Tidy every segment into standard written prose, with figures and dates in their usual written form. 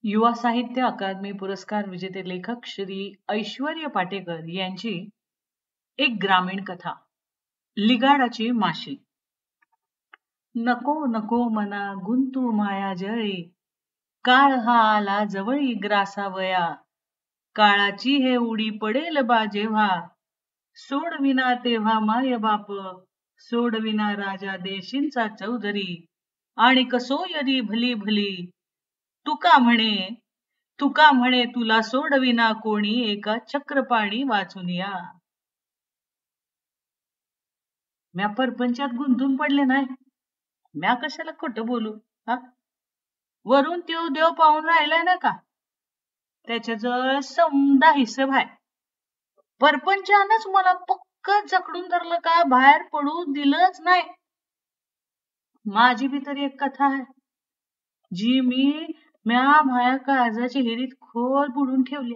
युवा साहित्य अकादमी पुरस्कार विजेते लेखक श्री ऐश्वर्य पाटेकर यांची एक ग्रामीण कथा लिगाडाची माशी. नको नको मना गुंतू माया जळी, काळ हा आला जवळी ग्रासावया, काळाची हे उडी पडेल बा जेव्हा, सोडविना तेव्हा माय बाप, सोडविना राजा देशींचा चौधरी, आणि कसोयरी भली भली, तुका म्हणे तुला सोडविना कोणी, एका चक्रपाणी वाचून या. म्या परपंचात गुंतून पडले नाही, म्या कशाला खोटं बोलू. हा, वरून त्यो देव पाहून राहिलाय ना का, त्याच्याजवळ समदा हिशोब आहे. परपंचानच मला पक्क जकडून धरलं का बाहेर पडू दिलंच नाही. माझी बी तरी एक कथा आहे, जी म्या माया काळजाची हिरीत खोल बुडून ठेवली,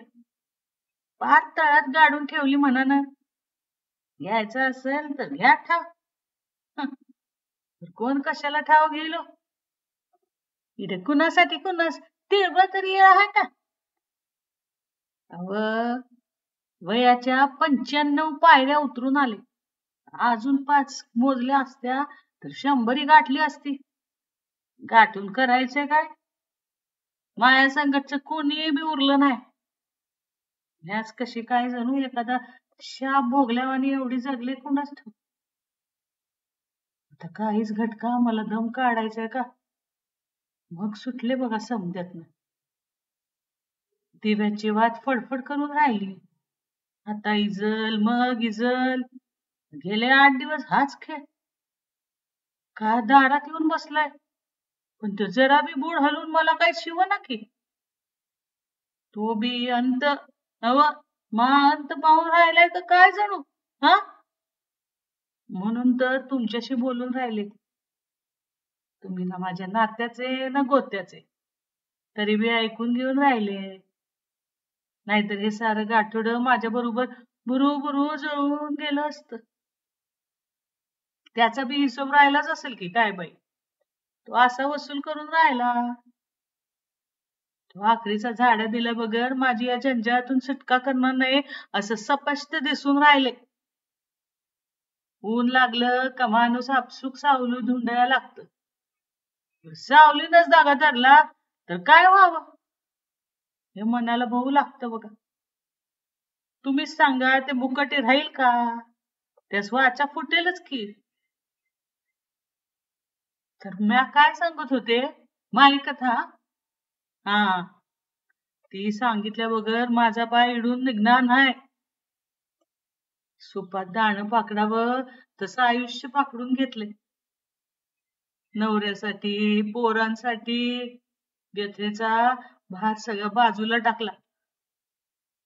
पार तळात गाडून ठेवली म्हणानं. घ्यायचं असेल तर घ्या ठाव, कोण कशाला ठाव गेलो. इथे कुणासाठी कुणास तिळबळ तरी आहे का. अव वयाच्या 95 पायऱ्या उतरून आले, अजून 5 मोजल्या असत्या तर 100 गाठली असती. गाठून करायचंय काय, माया संगतच कोणी बी उरलं नाही. ह्याच कशी काय जणू एखादा शाप भोगल्यावानी एवढी जगले कोणाच ठाऊक. आता काहीच घटका मला दम काढायचाय का, मग सुटले बघा समजतनं. दिव्याची वाट फडफड करून राहिली, आता इजल मग इजल. गेले 8 दिवस हाच खेळ. का दारात येऊन बसलाय, पण तो जरा बी बूड हलवून मला काही शिवना की. तो बी अंत नव मा अंत पाहून राहिलाय का काय जणू. हा, म्हणून तर तुमच्याशी बोलून राहिले. तुम्ही ना माझ्या नात्याचे ना गोत्याचे, तरी बी ऐकून घेऊन राहिले. नाहीतर हे सारं गाठोड माझ्या बरोबर बुरू बुरू जळून गेलं असतं. त्याचा बी हिशोब राहिलाच असेल की काय बाई, तो असा वसूल करून राहिला. तो आखरीचा झाडा दिल्या बगर माझी या झंझातून सुटका करणार नाही असं स्पष्ट दिसून राहिले. ऊन लागलं का माणूस आपसुक सावली धुंडायला लागतं. सावलीनच दागा धरला तर काय व्हावं हे मनाला भाऊ लागतं बघा. तुम्हीच सांगा, ते मुकटे राहील का, त्यास वाचा फुटेलच की. तर म्या काय सांगत होते, माई कथा. हा, ती सांगितल्या बगर माझा पाय इडून निघणार नाही. सुपात दाणं पाकडावं तसं आयुष्य पाकडून घेतले. नवऱ्यासाठी पोरांसाठी व्यथेचा भार सगळा बाजूला टाकला.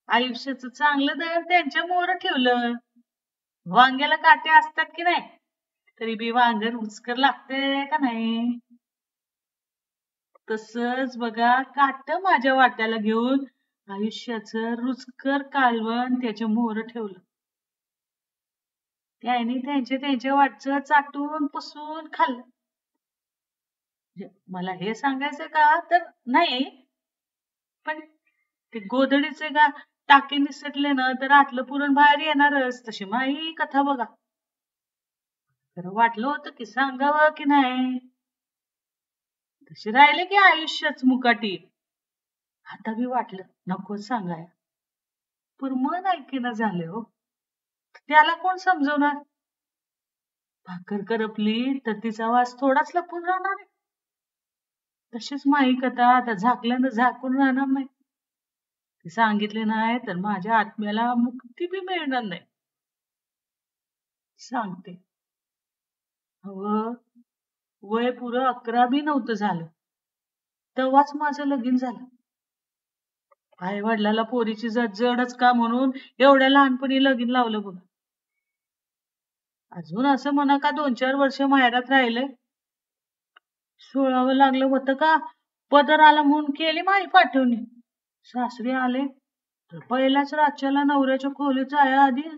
आयुष्याचं चांगलं दर त्यांच्या मोर ठेवलं. वांग्याला काटे असतात की नाही, तरी बी वांग रुचकर लागते का नाही. तसंच बघा, काट माझ्या वाट्याला घेऊन आयुष्याचं रुचकर कालवण त्याच्या मोर ठेवलं. त्यांनी त्यांच्या वाटचं चाटून पुसून खाल्लं. मला हे सांगायचं का तर नाही, पण ते गोधडीचे का टाके निसटले ना तर आतलं पुरण बाहेर येणारच. तशी माई कथा बघा. तर वाटलं होतं की सांगावं की नाही, तसे राहिले की आयुष्यच मुकाटी. आता बी वाटलं नकोच सांगाय, पण मन ऐकेना झाले हो. त्याला कोण समजवणार. भाकर करपली तर तिचा वास थोडाच लपून राहणार आहे. तशीच माई कथा आता झाकल्यानं झाकून राहणार नाही. ते सांगितले नाही तर माझ्या आत्म्याला मुक्ती बी मिळणार नाही. सांगते, हवं वय पुरं 11 बी नव्हतं झालं, तेव्हाच माझं लगीन झालं. आई वडिलाला पोरीची जडच का म्हणून एवढ्या लहानपणी लगीन लावलं बघ. अजून असं म्हणा का 2-4 वर्ष माहेरात राहिले. सोळावं लागलं होतं का पदर आला म्हणून केली माई पाठवणी. सासरे आले तर पहिल्याच राज्याला नवऱ्याच्या खोलीत जाया आधी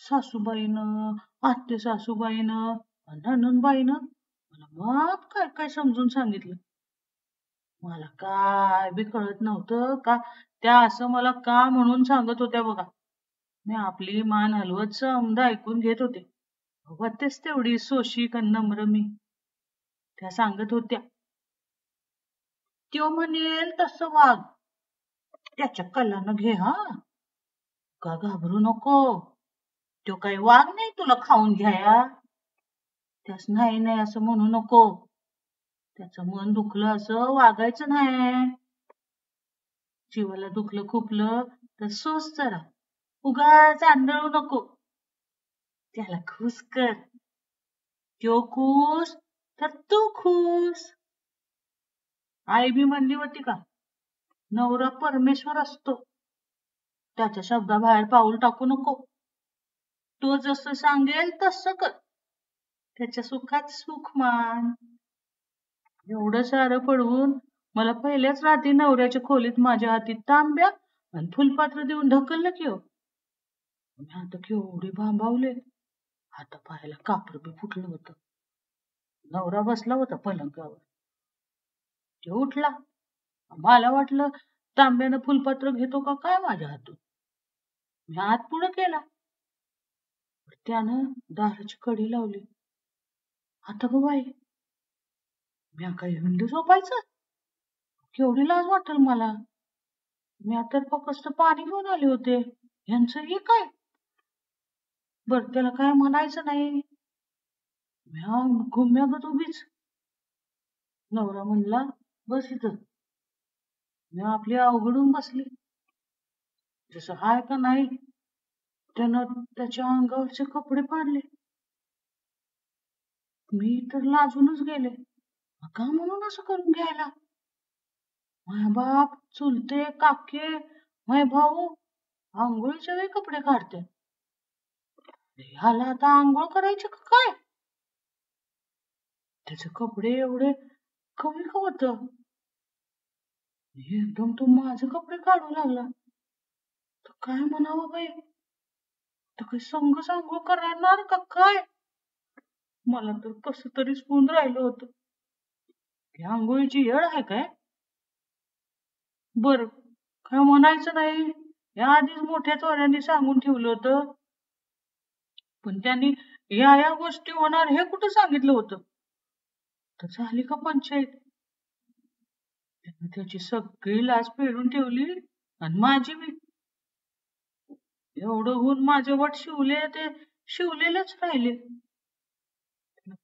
सासूबाईनं, आत्ते सासूबाईनं, नणंदबाईनं मला माप काय काय समजून सांगितलं. मला काय बी कळत नव्हतं का त्या असं मला का म्हणून सांगत होत्या बघा. मी आपली मान हलवत समजा ऐकून घेत होते. होतेच तेवढी सोशिक आणि नम्र मी. त्या सांगत होत्या, त्यो म्हणेल तसं वाग, त्याच्या कलानं घे हा, का घाबरू नको. तो काही वाघ नाही तुला खाऊन घ्याया. त्यास नाही नाही असं म्हणू नको. त्याचं मन दुखलं असं वागायचं नाही. जीवाला दुखलं खुपलं तर सोस जरा, उगाच आंधळू नको. त्याला खुश कर. त्यो खुश तर तू खुश. आई बी म्हणली होती का, नवरा परमेश्वर असतो, त्याच्या शब्दाबाहेर पाऊल टाकू नको. तो जसं सांगेल तसं कर, त्याच्या सुखात सुख मान. एवढं सारं पडवून मला पहिल्याच रात्री नवऱ्याच्या खोलीत माझ्या हाती तांब्या आणि फुलपात्र देऊन ढकललं की हो. मी आता केवढी भांबावले. हातापायाला कापड बी फुटलं होतं. नवरा बसला होता पलंगावर. तो उठला. मला वाटलं तांब्यानं फुलपात्र घेतो का काय माझ्या हातून. मी हात पुढं केला. त्यानं दाराची कडी लावली. आता ग बाई, मी काही हिंडू झोपायचं. केवढी लाज वाटेल मला. मी आता फक्त पाणी घेऊन आले होते. यांचं हे काय. बर त्याला काय म्हणायचं नाही. म्या घुम्यागत उभीच. नवरा म्हणला बस इथं. मी आपली अवघडून बसली. जसं हाय का नाही त्यानं त्याच्या अंगावरचे कपडे फाडले. मी तर लाजूनच गेले. का म्हणून असं करून घ्यायला. माझा बाप, चुलते, काके, माझे भाऊ आंघोळीच्या वेळी कपडे काढते. ह्याला आता आंघोळ करायचे का काय. त्याचे कपडे एवढे कमी का होत. एकदम तो माझे कपडे काढू लागला. तर काय म्हणावं बाई. तर काही संघ आंघोळ करणार का काय. मला तर कसं तरीच होऊन राहिलं होतं. त्या आंघोळीची येळ आहे काय. बर काय म्हणायचं नाही. या आधीच मोठ्या चोऱ्यांनी सांगून ठेवलं होतं. पण त्यांनी या गोष्टी होणार हे कुठं सांगितलं होतं. तर झाली का पंचायत. त्याची सगळी लाज फेडून ठेवली आणि माझी बी. एवढं होऊन माझे वट शिवले ते शिवलेलेच राहिले.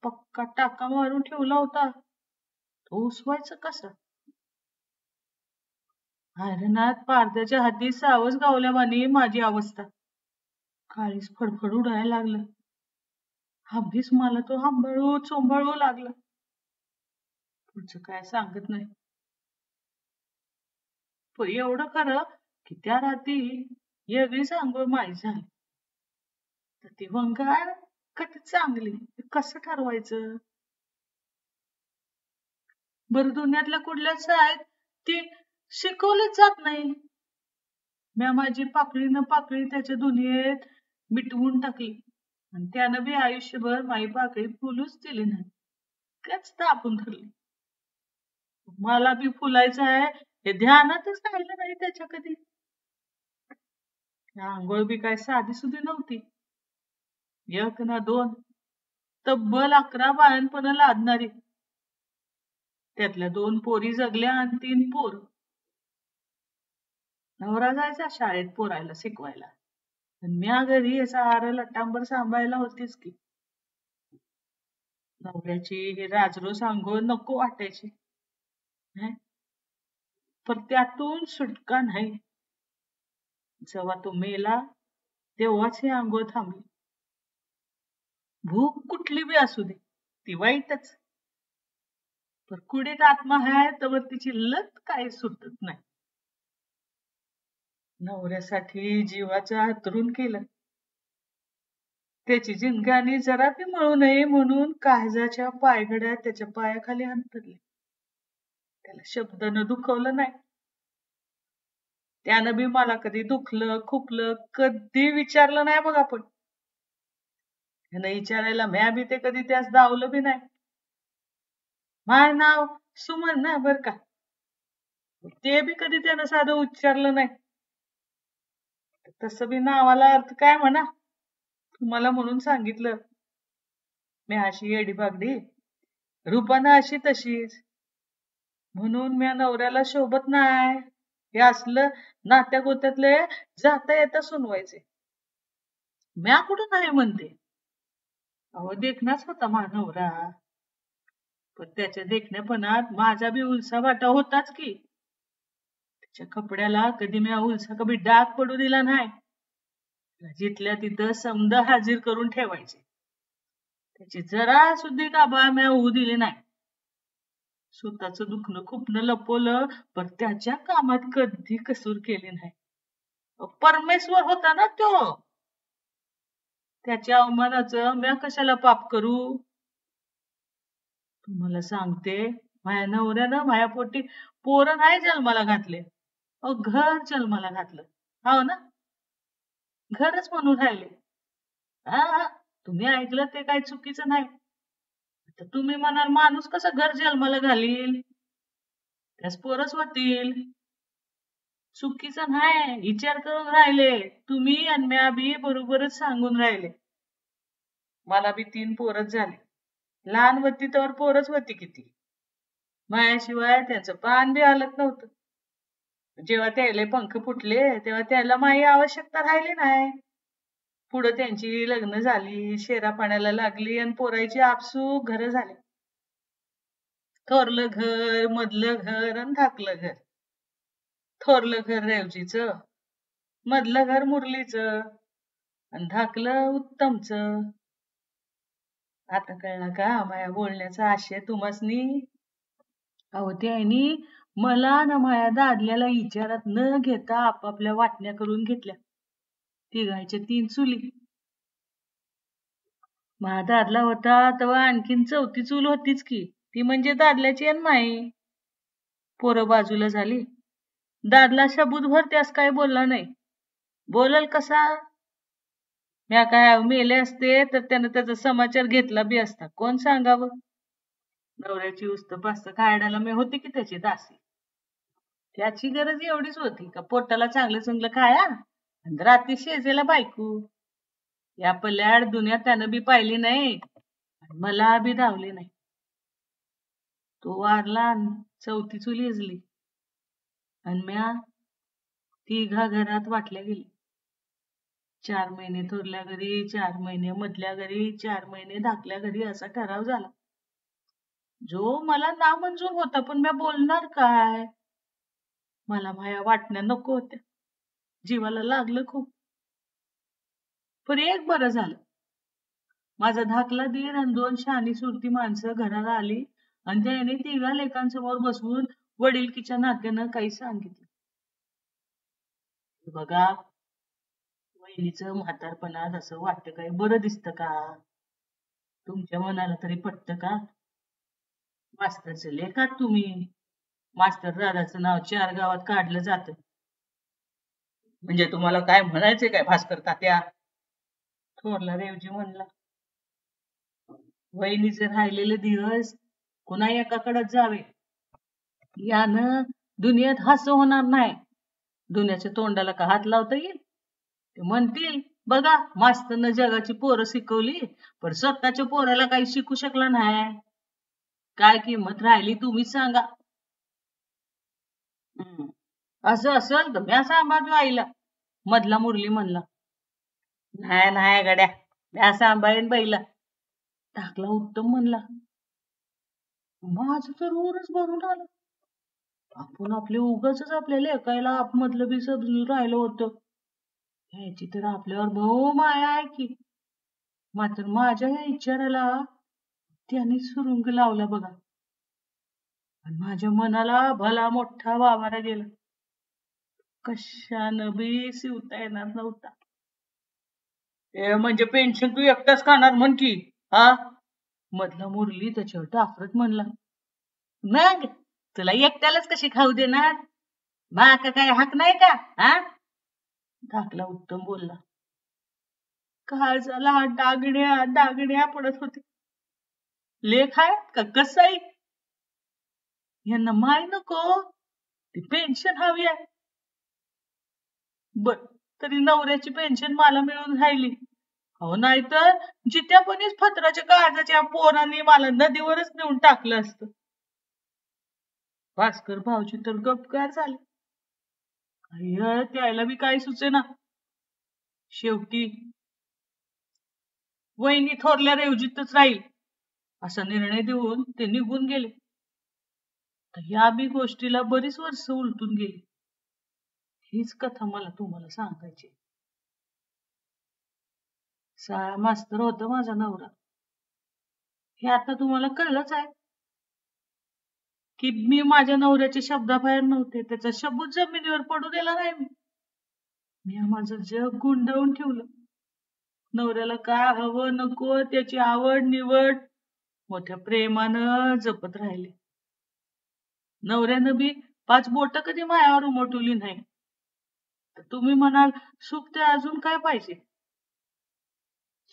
पक्का टाका मारून ठेवला होता. तो उसवायचं कसं. हरणात पारद्याच्या हाती सावज गावल्यावानी माझी अवस्था. काळीच फडफड उडायला लागलं. हब्बीस मला तो चोंबाळू लागला. पुढचं काय सांगत नाही. पण एवढं खरं की त्या रात्री वेगळीच आंघोळ माझी झाली. तर ती वंगाळ का ती चांगली कसं ठरवायचं. बरं दुनियातल्या कुठल्याच शाळेत ती शिकवलीच जात नाही. म्या माझी पाकळी त्याच्या दुनियेत मिटवून टाकली आणि त्यानं बी आयुष्यभर माझी पाकळी फुलूच दिली नाही. कच तापून धरली. मला बी फुलायचं आहे हे ध्यानातच राहिलं नाही त्याच्या कधी. आंघोळ बी काय साधी सुधी नव्हती. एक ना दोन, तब्बल 11 बाळणपणं लादणारी. त्यातल्या 2 पोरी जगल्या आणि 3 पोर. नवरा जायचा शाळेत पोरायला शिकवायला. म्या घरी सारं लट्टांबर सांभाळायला होतीच की. नवऱ्याची हे राजरोस आंघोळ नको वाटायची. पण त्यातून सुटका नाही. जेव्हा तो मेला तेव्हाच ही आंघोळ थांबली. भूक कुठली बी असू दे ती वाईटच. पण कुडीत आत्मा आहे तर तिची लत काही सुटत नाही. नवऱ्यासाठी जीवाचं हातरून केलं. त्याची जिंदगानी जरा बी मळू नये म्हणून काळजाच्या पायघड्या त्याच्या पायाखाली अंतरले. त्याला शब्दानं दुखवलं नाही. त्यानं बी मला कधी दुखलं खुपलं कधी विचारलं नाही बघ आपण. त्यानं विचारायला म्या बी ते कधी त्यास दावलं बी नाही. माझं नाव सुमन ना बर का. ते बी कधी त्यानं साधं उच्चारलं नाही. तसं बी नावाला अर्थ काय म्हणा, तुम्हाला म्हणून सांगितलं. मी अशी येडी बागडी, रूपानं अशी तशीच, म्हणून म्या नवऱ्याला शोभत नाही. हे असलं नात्या गोत्यातले जाता येता सुनवायचे. म्या कुठं नाही म्हणते. अहो देखणाच होता माझा नवरा, पण त्याच्या देखण्यापणात माझा बी उलसा वाटा होताच की. त्याच्या कपड्याला कधी म्या उलसा कधी डाग पडू दिला नाही. जिथल्या तिथं समद हाजीर करून ठेवायचे. त्याची जरा सुद्धा गाभा म्या होऊ दिली नाही. स्वतःचं दुखणं खुपणं लपवलं, पण त्याच्या कामात कधी कसूर केली नाही. परमेश्वर होता ना तो. त्याच्या अवमानाचं म्या कशाला पाप करू. तुम्हाला सांगते, माझ्या नवऱ्यानं माझ्या पोटी पोरं नाही जन्माला घातले, घर जन्माला घातलं. हो ना, घरच म्हणून राहिले. हा, तुम्ही ऐकलं ते काही चुकीचं नाही. आता तुम्ही म्हणाल माणूस कसा घर जन्माला घालील, त्यास पोरच होतील. चुकीचं नाही, विचार करून राहिले तुम्ही. आणि म्या बी बरोबरच सांगून राहिले. मला बी 3 पोरच झाले. लहान होती तर पोरच होती किती. मायाशिवाय त्याचं पान बी हलत नव्हतं. जेव्हा त्याला पंख फुटले तेव्हा त्याला माई आवश्यकता राहिली नाही. पुढं त्यांची लग्न झाली, शेरा पाण्याला लागली आणि पोरायची आपसूक घर झाले. थोरलं घर, मधलं घर आणि धाकलं घर. थोरलं घर रेवजीचं, मधलं घर मुरलीचं आणि धाकलं उत्तमचं. आता कळलं का माया बोलण्याचा आशय तुम्हासनी. अहो त्यानी मला ना माया दादल्याला विचारात न घेता आपापल्या वाटण्या करून घेतल्या. तिघायच्या 3 चुली. माझा दादला होता तेव्हा आणखीन 4थी चूल होतीच की, ती म्हणजे दादल्याची आणि माई. पोरं बाजूला झाली. दादला शबूतभर त्यास काय बोलला नाही. बोलल कसा. म्या काय मेले असते तर त्यानं त्याचा समाचार घेतला बी असता. कोण सांगावं. नवऱ्याची उस्त पास्त खायडाला मी होती की त्याची दासी. त्याची गरज एवढीच होती का पोटाला चांगलं चांगलं खाया आणि रात्री शेजेला बायको. या पल्याड दुनिया त्यानं बी पाहिली नाही, मला बी धावली नाही. तो वारला, 4थी चूल इजली आणि म्या तिघा घरात वाटल्या गेली. 4 महिने थोरल्या घरी, 4 महिने मधल्या घरी, 4 महिने धाकल्या घरी असा ठराव झाला. जो मला नामंजूर होता, पण म्या बोलणार काय. मला माया वाटण्या नको होत्या. जीवाला लागलं खूप. पण एक बरं झालं, माझा धाकला दीर आणि 2 शहाणी सुरती माणसं घराला आली आणि त्याने तिघा लेकांसमोर बसवून वडिलकीच्या नात्यानं काही सांगितलं. बघा, वहिनीचं म्हातारपणात असं वाटतं काय बरं दिसतं का. तुमच्या मनाला तरी पटतं का. मास्तरचं लेखात तुम्ही. मास्तर दादाचं नाव 4 गावात काढलं जातं. म्हणजे तुम्हाला काय म्हणायचंय काय भास्कर तात्या. थोरला रेवजी म्हणला. वहिनीचे राहिलेले दिवस कुणा एकाकडे जावे. यानं दुनियेत हसं होणार नाही. दुनियाच्या तोंडाला का हात लावता येईल. ते म्हणतील बघा मास्तरनं जगाची पोरं शिकवली, पण स्वतःच्या पोराला काही शिकू शकला नाही. काय किंमत राहिली तुम्हीच सांगा. असं असेल तर म्या सांभाळतो आईला. मधला मुरली म्हणला. नाही नाही गड्या, म्या सांभाळेन बाईला. टाकला उत्तम म्हणला. माझं तर ओरच भरून आलं. आपण आपले उगाच आपल्याला एकायला आपमधलं बी समजून राहिलं होतं. ह्याची तर आपल्यावर भाऊ माया आहे की. मात्र माझ्या या विचाराला त्याने सुरुंग लावला बघा. आणि माझ्या मनाला भला मोठा वावारा गेला. कशानं बी शिवता येणार नव्हता. म्हणजे पेन्शन तू एकटाच खाणार म्हण की. हा, मधला मुरली त्याच्यावर टाफरत म्हणला. मग तुला एकट्यालाच कशी खाऊ देणार. माका काय हक नाही का. हा, धाकला उत्तम बोलला. काळजाला डागण्या डागण्या पडत होते. लेख आहेत का कसाई. यांना माय नको, ती पेन्शन हवी आहे. बर, तरी नवऱ्याची पेन्शन मला मिळून राहिली. अहो नाहीतर जित्यापणीच फत्राच्या काळजाच्या पोरांनी मला नदीवरच नेऊन टाकलं असतं. भास्कर भाऊजी तर गपगार झाले. अय्य, त्याला बी काही सुचेना. शेवटी वहिनी थोरल्या रेवजीतच राहील असा निर्णय देऊन ते निघून गेले. तर या बी गोष्टीला बरीच वर्ष उलटून गेली. हीच कथा मला तुम्हाला सांगायची. शाळा मास्तर होता माझा नवरा. हे आता तुम्हाला कळलंच आहे की मी माझ्या नवऱ्याच्या शब्दाबाहेर नव्हते. त्याचा शब्द जमिनीवर पडू दिला नाही मी. मी माझं जग गुंडाळून ठेवलं. नवऱ्याला काय हवं नको त्याची आवड निवड मोठ्या प्रेमानं जपत राहिले. नवऱ्यानं बी 5 बोट कधी मायावर उमटवली नाही. तर तुम्ही म्हणाल सुख ते अजून काय पाहिजे.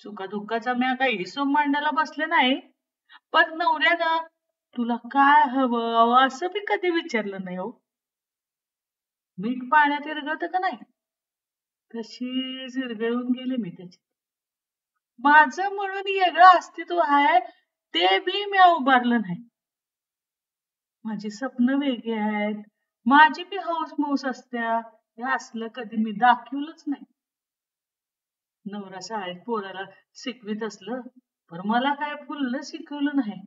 सुखादुःखाचा म्या काही हिशोब मांडायला बसले नाही, पण नवऱ्यानं तुला काय हवं असं बी कधी विचारलं नाही. हो, मीठ पाण्यात विरघळतं का नाही तशीच विरघळून गेले मी त्याच्यात. माझं म्हणून वेगळं अस्तित्व आहे ते बी मी उभारलं नाही. माझी स्वप्न वेगळी आहेत, माझी बी हौस मौस असत्या, हे असलं कधी मी दाखवलंच नाही. नवरा शाळेत पोराला शिकवित असलं पण मला काय फुललं शिकवलं नाही.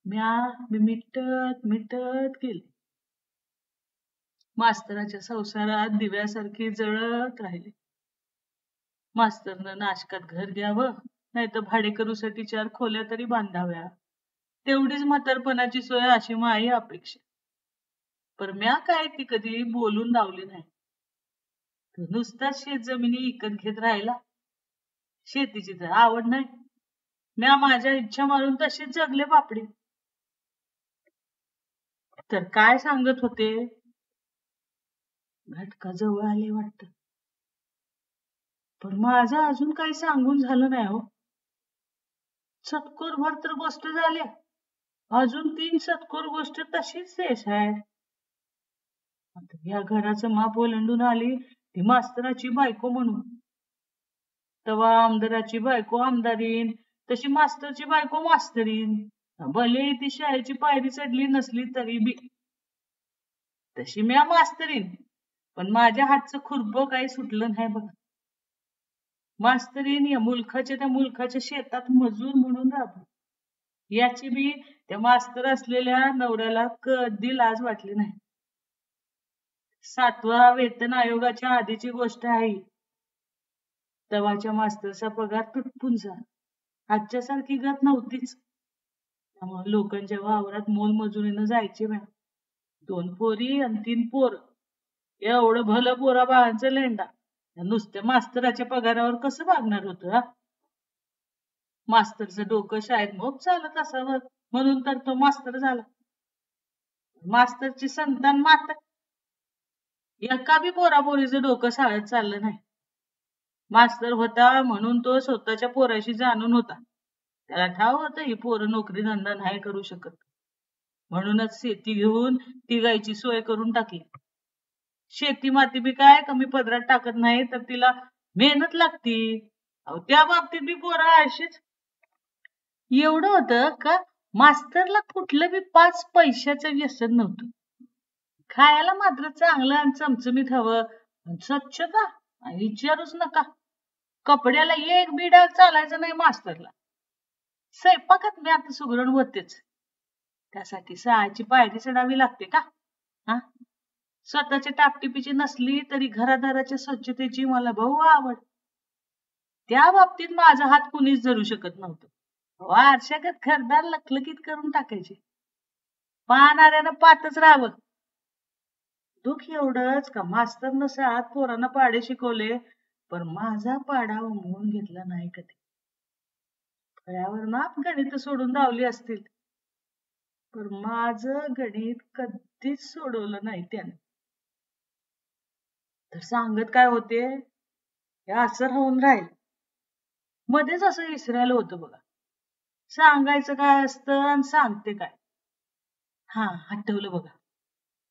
मी मिटत मिटत गेले. मास्तराच्या संसारात दिव्यासारखी जळत राहिले. मास्तरनं नाशकात घर घ्यावं, नाही तर भाडेकरूसाठी 4 खोल्या तरी बांधाव्या, तेवढीच म्हातारपणाची सोय अशी माझी अपेक्षा. पण म्या काय ती कधी बोलून लावली नाही. नुसताच शेत जमिनी विकत घेत राहिला. शेतीची तर आवड नाही. म्या माझ्या इच्छा मारून तसेच जगले बापडे. तर काय सांगत होते, घटका जवळ आले वाटतं. पण माझं अजून काही सांगून झालं नाही. हो, सत्कोर भर तर गोष्ट झाल्या, अजून 3 सत्कोर गोष्ट तशीच शेष आहे. या घराचं माप ओलांडून आली ती मास्तराची बायको म्हणून. तवा आमदाराची बायको आमदारीन, तशी मास्तरची बायको मास्तरीन. भले ती शाळेची पायरी चढली नसली तरी बी तशी म्या मास्तरीन. पण माझ्या हातचं खुरपं काही सुटलं नाही बघा. मास्तरीन या मुलखाच्या शेतात मजूर म्हणून राबू, याची बी त्या मास्तर असलेल्या नवऱ्याला कधी लाज वाटली नाही. 7व्या वेतन आयोगाच्या आधीची गोष्ट आहे. तवाच्या मास्तरचा पगार तुटपुंजा, आजच्या सारखी गत नव्हतीच. त्यामुळे लोकांच्या वावरात मोलमजुरीनं जायचे. 2 पोरी आणि 3 पोर, एवढं भलं पोरा बाळांचं लेंडा नुसत्या मास्तराच्या पगारावर कसं वागणार होतं. मास्तरचं डोकं शाळेत मोप चालत असावं म्हणून तर तो मास्तर झाला. मास्तरची संतान माता एका बी पोरापोरीचं डोकं शाळेत चाललं नाही. मास्तर होता म्हणून तो स्वतःच्या पोराशी जाणून होता. त्याला ठाव होतं ही पोरं नोकरी धंदा नाही करू शकत, म्हणूनच शेती घेऊन ती गायची सोय करून टाकली. शेती माती बी काय कमी पदरात टाकत नाही, तर तिला मेहनत लागती. त्या बाबतीत बी पोरं अशीच. एवढं होतं का मास्तरला कुठलं बी 5 पैशाचं व्यसन नव्हतं. खायला मात्र चांगलं आणि चमचमीत हवं, स्वच्छता विचारूच नका. कपड्याला एक बी डाग चालायचा नाही मास्तरला. स्वयंपाकात मी आता सुगरण होतेच, त्यासाठी सहाची पायरी चढावी लागते का. स्वतःच्या टापटिपीची नसली तरी घरादाराच्या स्वच्छतेची मला बहु आवड. त्या बाबतीत माझा हात कुणीच धरू शकत नव्हतं. आरशागत घरदार लखलखीत करून टाकायचे. पाहणाऱ्यानं पाहतच राहावं. दुःख एवढंच का मास्तरनं शाळेत पोरांना पाडे शिकवले, पण माझा पाडा उमवून घेतला नाही कधी. फळ्यावर नाप गणित सोडून धावली असतील, पण माझं गणित कधीच सोडवलं नाही त्याने. तर सांगत काय होते, हे असं राहून राहील. मध्येच असं इसरायला होतं बघा. सांगायचं काय असतं आणि सांगते काय. आठवलं बघा.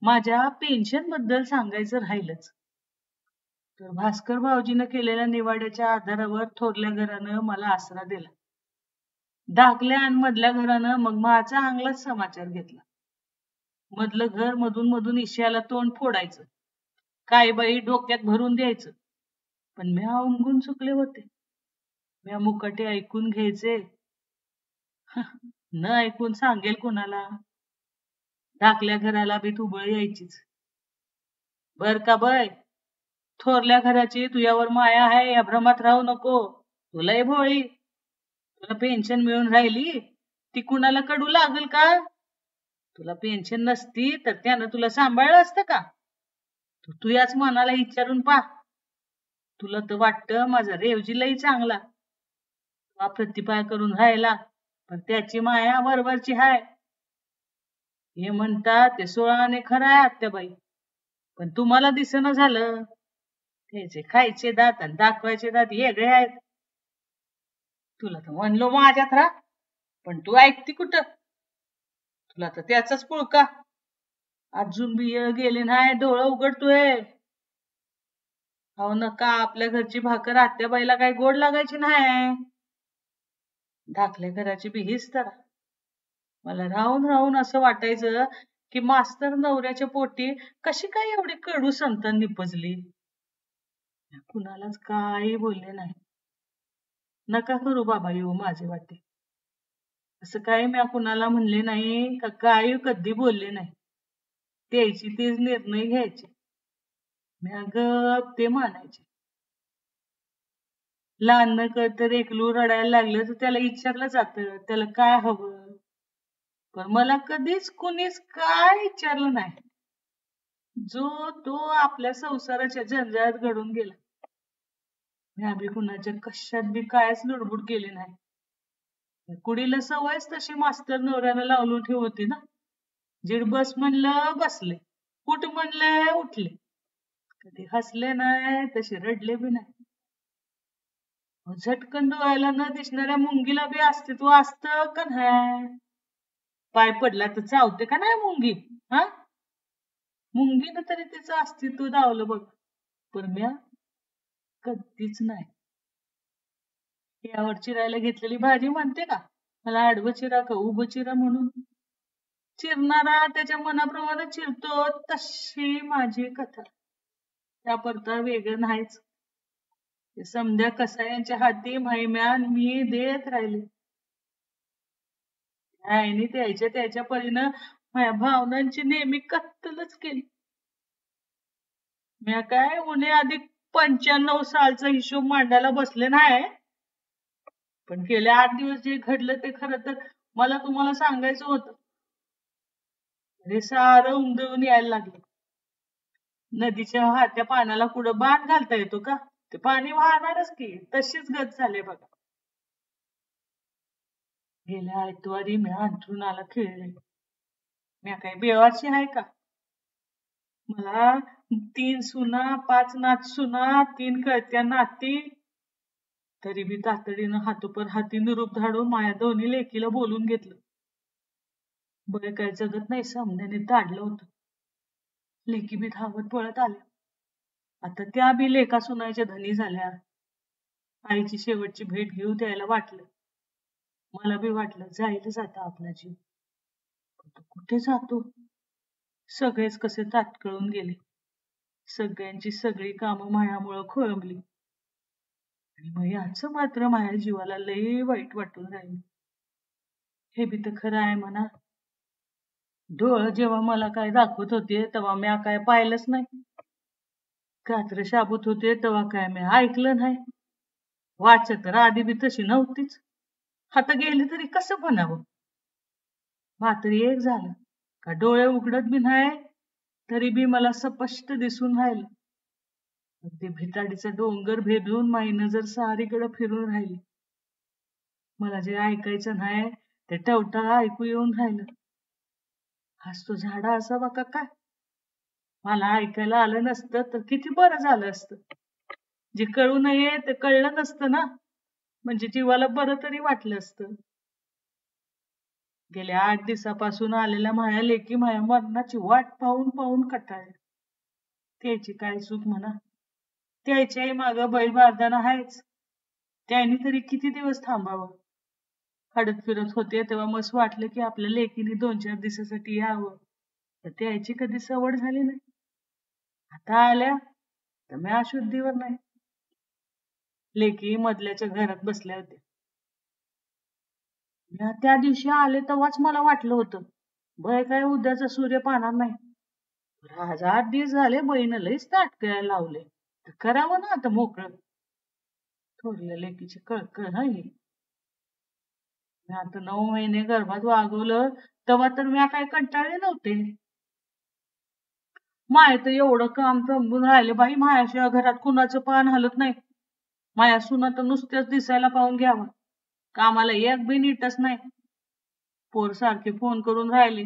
माझ्या पेन्शन बद्दल सांगायचं राहिलंच. तर भास्कर भाऊजीनं केलेल्या निवाड्याच्या आधारावर थोरल्या घरानं मला आसरा दिला. धाकल्या आणि मधल्या घरानं मग माझा चांगलाच समाचार घेतला. मधलं घर मधून मधून इशाला तोंड फोडायचं, काय बाई डोक्यात भरून द्यायचं. पण म्या उमगून चुकले होते. म्या मुकाटे ऐकून घ्यायचे, न ऐकून सांगेल कोणाला. धाकल्या घराला बी तुबळ यायचीच. बर का बाय, थोरल्या घराची तुझ्यावर माया आहे या भ्रमात राहू नको. तुलाही भोळी, तुला पेन्शन मिळून राहिली ती कुणाला कडू लागल का? तुला पेन्शन नसती तर त्यानं तुला सांभाळलं असतं का? तू याच मनाला विचारून पा. तुला तर वाटतं माझा रेवजीलाही चांगला, प्रतिपाय करून राहिला, पण त्याची माया बरोबरची हाय. हे म्हणतात ते 16 आणे खरं आहे आत्याबाई, पण तुम्हाला दिसणं झालं. त्याचे खायचे दात आणि दाखवायचे दात वेगळे आहेत. तुला तर म्हणलो माझ्यात राहा, पण तू ऐकती कुठं? तुला तर त्याचाच पुळका. अजून बी येळ गेली नाही, डोळं उघडतोय. हो नका, आपल्या घरची भाकर आत्याबाईला काही गोड लागायची नाही. धाकल्या घराची बी हीच तर. मला राहून राहून असं वाटायचं की मास्तर नवऱ्याच्या पोटी कशी काय एवढी कडू संतान निपजली. कुणालाच काही बोलले नाही. नका करू बाबा येऊ माझे वाटे. असं काही मी कुणाला म्हणले नाही का काही कधी बोलले नाही. त्याची तेच निर्णय घ्यायचे, मी गप ते मानायचे. लहान न तर एकलू रडायला लागलं तर त्याला विचारलं जातं त्याला काय हवं. पण मला कधीच कुणीच काय विचारलं नाही. जो तो आपल्या संसाराच्या झंझाळात घडून गेला. मी आम्ही कुणाच्या कशात बी कायच लुडबुड केली नाही. कुडीला सवयच तशी मास्तर नवऱ्यानं लावून ठेवती ना. जीड बस म्हणलं बसले, उठ म्हणलं उठले. कधी हसले नाही तसे रडले बी नाही. झटकन डोळ्याला न दिसणाऱ्या मुंगीला बी अस्तित्व असतं का नाही? पाय पडला तर चावते का नाही मुंगी? हा, मुंगीनं तरी तिचं अस्तित्व दावलं बघ, पण म्या कधीच नाही. यावर चिरायला घेतलेली भाजी म्हणते का मला आडवं चिरा का उभं चिरा म्हणून? चिरणारा त्याच्या मनाप्रमाणे चिरतो तशी माझी कथा. त्या परता वेगळं नाहीच. ते समध्या कसायांच्या हाती महिम्यान मी देत राहिले. आईने त्याच्या परीनं माझ्या भावनांची नेहमी कत्तलच केली. मी काय उन्हे अधिक 95 सालचा हिशोब मांडायला बसले नाही. पण गेल्या 8 दिवस जे घडलं ते खरं तर मला तुम्हाला सांगायचं होतं. हे सारं उमदळून यायला लागलं. नदीच्या वाहत्या पाण्याला कुठं बांध घालता येतो का? ते पाणी वाहणारच की, तशीच गत झाले बघा. गेल्या आयतवारी मी अंथरुणाला खेळले. मी काही बेवाची आहे का? मला 3 सुना, 5 नातसुना, 3 कळत्या नाती. तरी बी तातडीनं हातोपर हाती निरूप धाडून माझ्या दोन्ही लेकीला बोलून घेतलं. बरं काय जगत नाही समध्याने ताडलं होतं. लेकी बी धावत पळत आल्या. आता त्या बी लेका सुनायच्या धनी झाल्या. आईची शेवटची भेट घेऊ द्यायला वाटलं. मला बी वाटलं जाईलच आता आपला जीव. कुठे जातो? सगळेच कसे ताटकळून गेले. सगळ्यांची सगळी कामं मायामुळं खोळंबली. आणि मग याचं मात्र माझ्या जीवाला लई वाईट वाटून राहिलं. हे बी तर खरं आहे म्हणा. डोळं जेव्हा मला काय दाखवत होते तेव्हा मी काय पाहिलंच नाही. कात्र शाबूत होते तेव्हा काय मी ऐकलं नाही. वाचत तर आधी बी तशी नव्हतीच. आता गेली तरी कसं म्हणावं. मात्र एक झालं का डोळे उघडत बी नाही तरी बी मला स्पष्ट दिसून राहिलं. ते भिताडीचा डोंगर भेदून माझी नजर सारीकडे फिरून राहिली. मला जे ऐकायचं नाही ते टवटा ऐकू येऊन राहिलं. हाच तो झाडा असावा का काय? मला ऐकायला आलं नसतं तर किती बरं झालं असतं. जे कळू नये ते कळलं नसतं ना, म्हणजे जीवाला बरं तरी वाटलं असतं. गेल्या 8 दिवसापासून आलेल्या माझ्या लेकी माझ्या मरणाची वाट पाहून पाहून कटाळले. त्याची काय चूक म्हणा. त्याच्याही मागं बैल बारदाना आहेच. त्यांनी तरी किती दिवस थांबावं. हडत फिरत होते तेव्हा मस्त वाटलं की आपल्या लेकीने 2-4 दिवसासाठी यावं. तर त्याची कधी सवड झाली नाही. आता आल्या तर मी अशुद्धीवर नाही. लेकी मधल्याच्या घरात बसल्या होत्या. त्या दिवशी आले तेव्हाच मला वाटलं होतं बय काय उद्याचा सूर्य पाहणार नाही. आज 8 दिवस झाले बहीण लईच ताट करायला लावले. तर करावं ना आता मोकळं. थोरल्या लेकीची कळकळ नाही. मी आता 9 महिने गर्भात वागवलं तेव्हा तर मी काय कंटाळले नव्हते. माय तर एवढं काम जमून राहिले बाई. मायाशिवाय घरात कुणाचं पान हलत नाही. माया सुना तर नुसत्याच दिसायला पाहून घ्यावं. कामाला एक बी नीटच नाही. पोर सारखे फोन करून राहिले.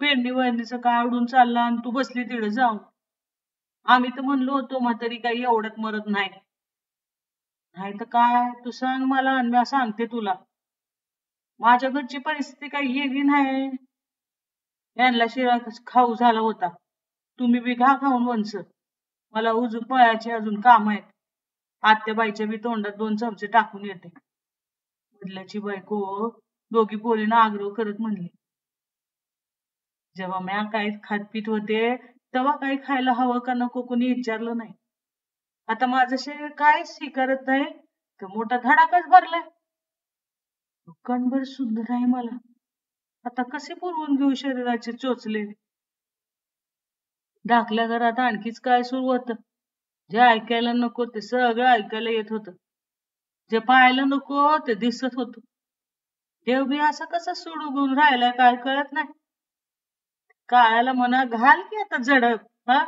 पेरणी वळणीचं काय आवडून चालला आणि तू बसली तिकडे जाऊन. आम्ही तर म्हणलो होतो म्हातारी काही एवढ्यात मरत नाही. नाही तर काय तू सांग मला आणि मी सांगते तुला. माझ्या घरची परिस्थिती काही वेगळी नाही. यांना शिळा खाऊ झाला होता. तुम्ही बी घा खाऊन वंच. मला उजून पळायचे अजून काम आहेत. आत्याबाईच्या बी तोंडात 2 चमचे टाकून येते. बदल्याची बायको दोघी पोरींना आग्रह करत म्हणली. जेव्हा म्या काही खातपीत होते तेव्हा काही खायला हवं का नको कोणी विचारलं नाही. आता माझं शरीर काय स्वीकारत नाही तर मोठा धडाकाच भरलाय. कणभर सुद्धा नाही मला. आता कसे पुरवून घेऊ शरीराचे चोचले. धाकल्या घरात आणखीच काय सुरू होतं. जे ऐकायला नको ते सगळं ऐकायला येत होतं. जे पाहायला नको ते दिसत होतं. देव बी असं कसं सोडून राहिलाय काय कळत नाही. काळाला म्हणा घाल की आता झडप. हा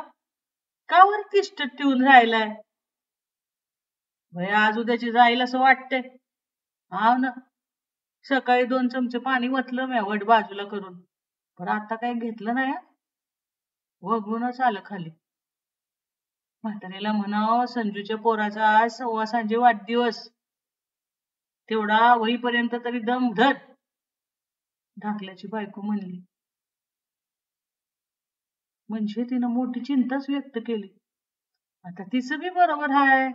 का वर किष्ट ठेवून राहिलाय. भया आज उद्याची जाईल असं वाटतंय. हाव ना. सकाळी 2 चमचे पाणी वतलं मी वट बाजूला करून. पण आता काही घेतलं नाही. वगळूनच आलं खाली. म्हातारीला म्हणावं संजूच्या पोराचा आज सव्वासांजे वाढदिवस. तेवढा होईपर्यंत तरी दम धर. ढाकल्याची बायको म्हणली. म्हणजे तिनं मोठी चिंताच व्यक्त केली. आता तिचं बी बरोबर आहे.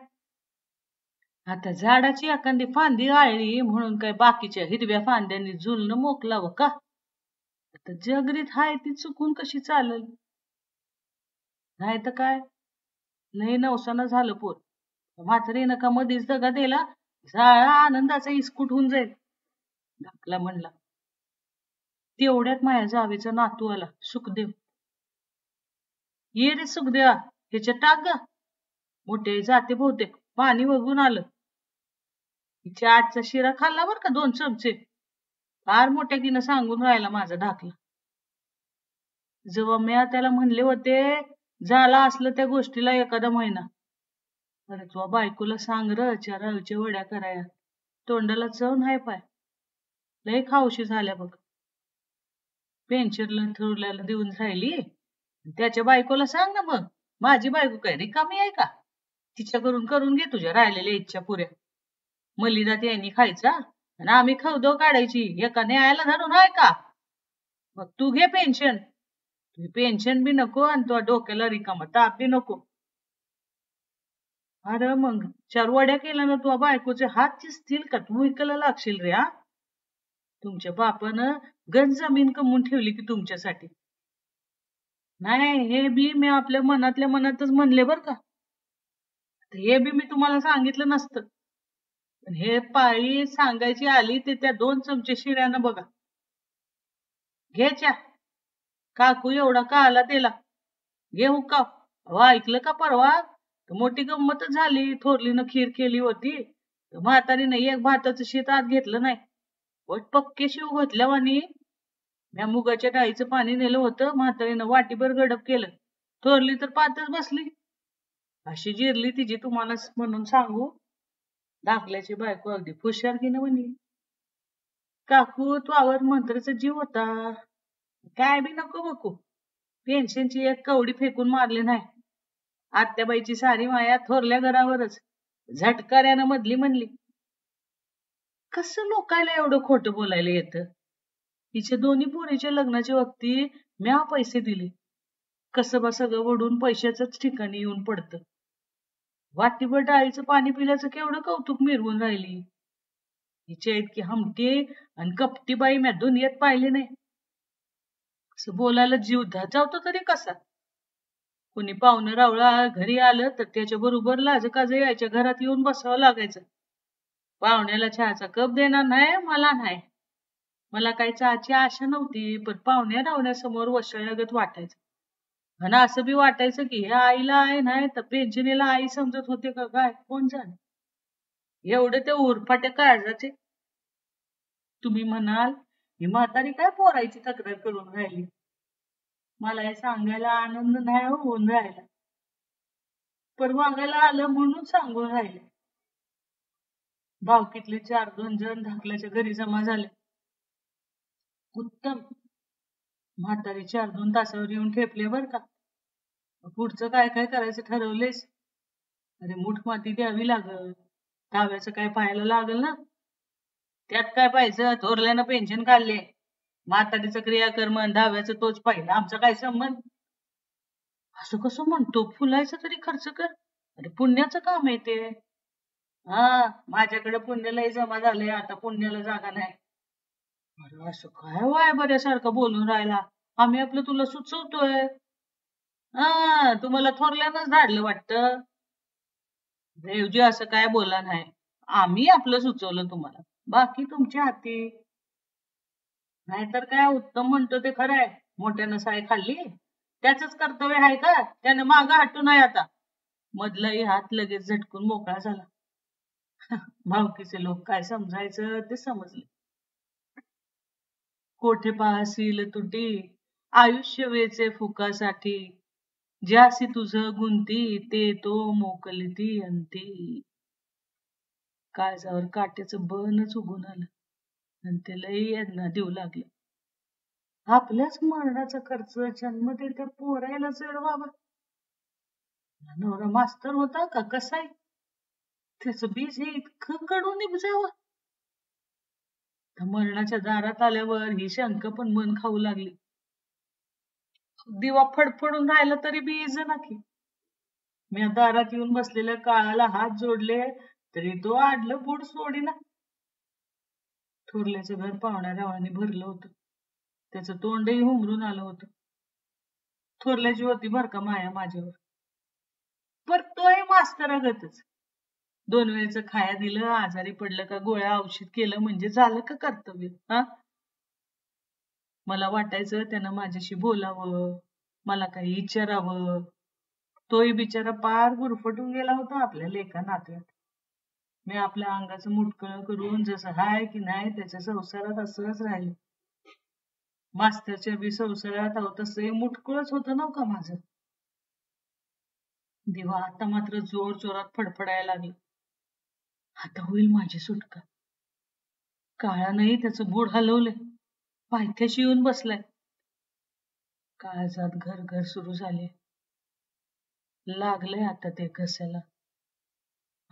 आता झाडाची एखादी फांदी आळली म्हणून काय बाकीच्या हिरव्या फांद्यांनी झुलणं मोकलावं का. आता जगरीत हाय ती चुकून कशी चालल. नाही तर काय लय नवसानं झालं पोर. म्हातारीनं का मधीच दगा दिला झाळा आनंदाचा इस्कुट होऊन जाईल. ढाकला म्हणला. तेवढ्यात माझ्या जावेचा नातू आला सुखदेव. ये रे सुखदेवा ह्याच्या टाक ग. मोठे जाते बहुतेक पाणी वगून आलं. हिच्या आजचा शिरा खाल्ला बर का 2 चमचे. फार मोठ्याकीनं सांगून राहिला माझा ढाकला. जेव्हा मी त्याला म्हणले होते झाला असलं त्या गोष्टीला एखादा महिना. अरे तुझ्या बायकोला सांग र रच्या वड्या कराया. तोंडाला चव नाही पाय. लय खाऊशी झाल्या बघ. पेन्शनला ठरवल्याला देऊन राहिली. त्याच्या बायकोला सांग ना मग. माझी बायको काय रिकामी आहे का. तिच्या करून घे तुझ्या राहिलेल्या इच्छा पुऱ्या. मलिदा त्यांनी खायचा आणि आम्ही खवदो काढायची. एका न्यायाला धरून आहे का. मग तू घे पेन्शन. तुझी पेन्शन बी नको आणि तुझ्या डोक्याला रिकामा ताप बी नको. अरे मग 4 वड्या केल्या ना तुझ्या बायकोचे हात चिसतील का तू ऐकायला लागशील रे. हा तुमच्या बापानं गंज जमीन कमवून ठेवली की तुमच्यासाठी. नाही हे बी मी आपल्या मनातल्या मनातच म्हणले बर का. हे बी मी तुम्हाला सांगितलं नसतं. पण हे पाळी सांगायची आली ते त्या 2 चमचे शिऱ्यानं बघा. घ्यायच्या काकू एवढा का आला त्याला. घेऊ का ऐकलं का परवा तर मोठी गंमतच झाली. थोरलीनं खीर केली होती तर म्हातारीनं एक भाताचं शीत आत घेतलं नाही. वट पक्के शिव घातल्यावानी. म्या मुगाच्या डाळीचं पाणी नेलं होतं. म्हातारीनं वाटीभर गडप केलं. थोरली तर पातच बसली. अशी जिरली तिची तुम्हाला म्हणून सांगू. ढाकल्याची बायको अगदी हुशारकीनं म्हणली. काकू तू आवर मंत्र्याचा जीव होता. काय बी नको बकू. पेन्शनची एक कवडी फेकून मारली नाही. आत्याबाईची सारी माया थोरल्या घरावरच. झटकाऱ्यानं मधली म्हणली. कसं लोकायला एवढं खोटं बोलायला येतं. हिच्या दोन्ही पोरीच्या लग्नाच्या वक्ती म्या पैसे दिले. कसं बा सगळं वडून पैशाच ठिकाणी येऊन पडतं. वाटीभर डाळीचं पाणी पिल्याचं केवढं कौतुक मिरवून राहिली. हिच्या इतकी हमटी आणि कपटी बाई म्या दुनियेत पाहिली नाही. असं बोलायला जीव धाचावतो तरी कसा. कोणी पाहुणं रावळा घरी आलं तर त्याच्या बरोबर लाजकाज यायच्या घरात येऊन बसावं लागायचं. पाहुण्याला चहाचा कप देणार नाही, मला नाही. मला काही चहाची आशा नव्हती, पण पाहुण्या रावण्यासमोर वशाळ्यागत वाटायचं. आणि असं बी वाटायचं की ह्या आईला आहे नाही तर पेंशनीला आई समजत होते का काय, कोण जाणे. एवढे ते उरफाटे काळजाचे. तुम्ही म्हणाल ही म्हातारी काय पोरायची तक्रार करून राहिली. मला हे सांगायला आनंद नाही होऊन राहिला, पण वागायला आलं म्हणून सांगून राहिले. भावकीतले 4-2 जण धाकल्याच्या घरी जमा झाले. उत्तम. म्हातारी 4-2 तासावर येऊन ठेपले बर का. पुढचं काय काय करायचं ठरवलेस? अरे मुठ माती द्यावी लागल, दहाव्याचं काय पाहायला लागल ना. त्यात काय पाहिजे, थोरल्यानं पेन्शन काढले, म्हातारीचं क्रियाकर्म, दहाव्याचं तोच पाहिला, आमचा काय संबंध. असं कसं म्हणतो, फुलायचं तरी खर्च कर. अरे पुण्याचं काम आहे ते. हा, माझ्याकडे पुण्यालाही जमा झाले, आता पुण्याला जागा नाही. अरे असं काय वाय बऱ्यासारखं बोलून राहिला. आम्ही आपलं तुला सुचवतोय. हा, तुम्हाला थोरल्यानंच धाडलं वाटतं. देवजी असं काय बोला नाही. आम्ही आपलं सुचवलं तुम्हाला, बाकी तुमच्या हाती. नाहीतर काय उत्तम म्हणतो ते खरं आहे. मोठ्यानं साय खाल्ली त्याच कर्तव्य आहे का, त्याने मागं हटू नये. आता मधलाही हात लगेच झटकून मोकळा झाला. भावकीचे लोक काय समजायचं ते समजले. कोठे पाहसील तुटी आयुष्य वेचे फुकासाठी, ज्यासी तुझ गुंती ते तो मोकलती अंती. काळजावर काट्याचं बनच उगून आलं आणि ते लई यांना देऊ लागलं. आपल्याच मरणाचा खर्च जन्म देत्या पोरायला जड बाबा. नवरा मास्तर होता का कसाय, त्याचं बीज हे इतकं कडून निपजावं. मरणाच्या दारात आल्यावर ही शंका पण मन खाऊ लागली. दिवा फडफडून राहिला तरी बी इज ना की. मी दारात येऊन बसलेल्या काळाला हात जोडले तरी तो आडलं बुड सोडीना. थोरल्याचं घर पाहुण्या रावाने भरलं होतं. त्याचं तोंडही हुमरून आलं होतं. थोरल्याची होती बर का माया माझ्यावर, पर तोही मास्तरागतच. 2 वेळचं खाया दिलं, आजारी पडलं का गोळ्या औषध केलं म्हणजे झालं का कर्तव्य. हा, मला वाटायचं त्यानं माझ्याशी बोलावं, मला काही विचारावं. तोही बिचारा पार गुरफटून गेला होता आपल्या लेखा नात्यात. मी आपल्या अंगाचं मुटकळ करून जसं हाय की नाही त्याच्या संसारात असंच राहिले. मास्तरच्या बी संसारात तसं मुटकुळच होतं नव का माझं. दिवा आता मात्र जोर जोरात फडफडायला लागला. आता होईल माझी सुटका. काळानंही त्याचं बूड हलवले, पायथ्याशी येऊन बसलाय. काळजात घर घर सुरू झाले. लागलंय आता ते घसायला.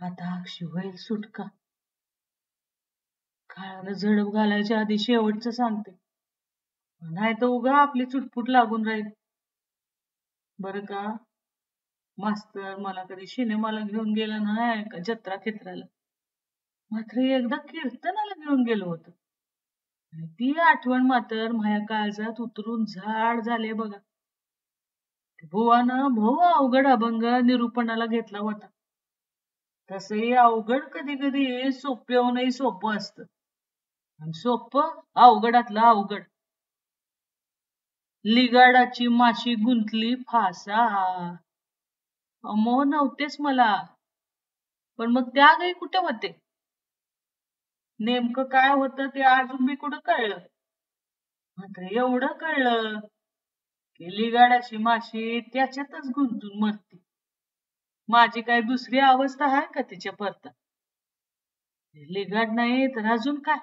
आता अक्षी होईल सुटका. काळानं झडप घालायच्या आधी शेवटचं सांगते, नाही तर उगा आपली चुटपुट लागून राहील. बरं का मास्तर, मला कधी सिनेमाला घेऊन गेला नाही का जत्रा क्षेत्राला, मात्र एकदा कीर्तनाला घेऊन गेलो होतं. आणि ती आठवण मात्र माझ्या काळजात उतरून झाड झाले बघा. बुवानं भाऊ अवघड अभंग निरूपणाला घेतला होता. तसंही अवघड कधी कधी सोपे होऊनही सोपं असतं, आणि सोपं अवघडातलं अवघड. लिगाडाची माशी गुंतली फासा. अमो नव्हतेच मला, पण मग त्या काही कुठे होते. नेमकं काय होतं ते अजून मी कुठं कळलं. मात्र एवढं कळलं की लिगाडाची माशी त्याच्यातच गुंतून मरते. माझी काय दुसरी अवस्था आहे का तिच्या परता. लिगाड नाही तर अजून काय.